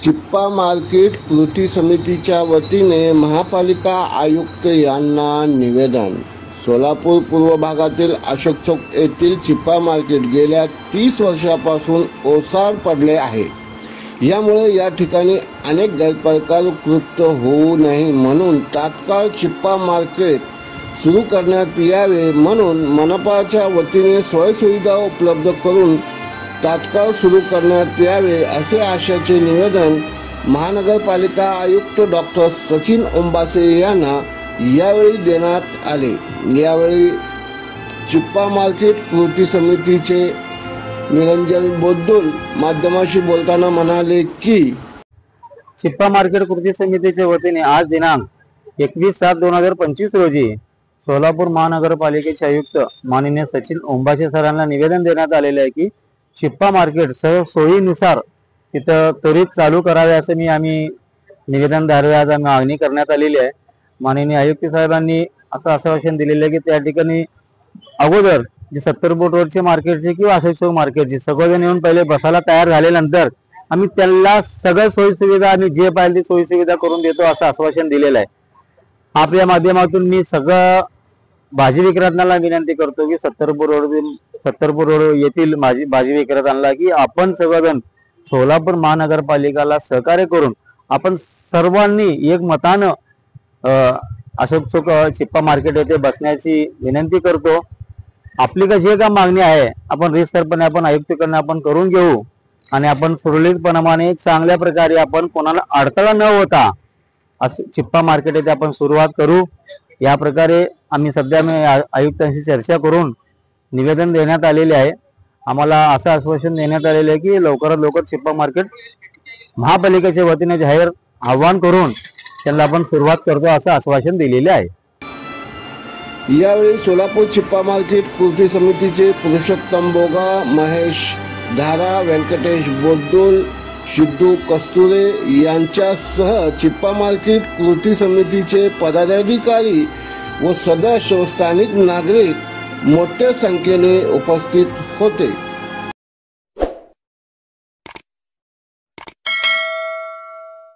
Chippa market कृती समितीच्या वतीने महापालिका आयुक्त यांना निवेदन। सोलापूर पूर्व भागातील अशोक चौक येथील चिप्पा मार्केट गेल्या 30 वर्षापासून ओसाड पडले आहे। यामुळे या ठिकाणी अनेक गैरप्रकार कृत्य होऊ नये म्हणून तात्काळ चिप्पा मार्केट सुरू करण्यात यावे म्हणून मनपाच्या वतीने सोयीसुविधा उपलब्ध करून तात्काळ सुरू करण्यात यावे असे आशयाचे निवेदन महानगरपालिका आयुक्त डॉक्टर सचिन ओंबासे यांना यावेळी देण्यात आले। यावेळी चिप्पा मार्केट कृती समितीचे निरंजन बोद्दुल माध्यमाशी बोलताना म्हणाले की चिप्पा मार्केट कृती समितीच्या वतीने आज दिनांक 21/7/2025 रोजी सोलापूर महानगरपालिकेचे आयुक्त माननीय सचिन ओंबासे सरांना निवेदन देण्यात आलेले आहे की चिप्पा मार्केट सर्व सोयीनुसार तिथं त्वरित चालू करावे असे आम्ही निवेदनद्वारे आज मागणी करण्यात आलेली आहे। माननीय आयुक्त साहेबांनी असं आश्वासन दिलेलं आहे की त्या ठिकाणी अगोदर जे 70 फूट रोडचे मार्केटचे किंवा अशोक चौक मार्केटचे सगळेजण येऊन पहिले बसायला तयार झाल्यानंतर आम्ही त्यांना सगळ्या सोयी सुविधा आम्ही जे पाहिजे ती सोयी सुविधा करून देतो असं आश्वासन दिलेलं आहे। आपल्या माध्यमातून मी सगळं भाजी विक्रेत्यांना विनंती करतो की 70 फूट रोड येथील भाजी विक्रेत्यांना की आपण सगळेजण सोलापूर महानगरपालिकाला सहकार्य करून आपण सर्वांनी एक मतानं अशोक चौक चिप्पा मार्केट येथे बसण्याची विनंती करतो। आपली जे काय मागणी आहे आपण रितसरपणे आपण आयुक्तकडून आपण करून घेऊ आणि आपण सुरळीतपणाने चांगल्या प्रकारे आपण कोणाला अडथळा न होता असं चिप्पा मार्केट येथे आपण सुरुवात करू। या प्रकारे आम्ही सध्या आयुक्तांशी चर्चा करून निवेदन देण्यात आलेले आहे। आम्हाला असं आश्वासन देण्यात आलेले आहे की लवकरात लवकर चिप्पा मार्केट महापालिकेच्या वतीने जाहीर आव्हान करून त्यांना आपण सुरुवात करतो असं आश्वासन दिलेले आहे। यावेळी सोलापूर चिप्पा मार्केट कृती समितीचे पुरुषोत्तम बोगा, महेश धारा, व्यंकटेश बोद्दुल, सिद्धू कस्तुरे यांच्यासह चिप्पा मार्केट कृती समितीचे पदाधिकारी व सदस्य व स्थानिक नागरिक मोठ्या संख्येने उपस्थित होते।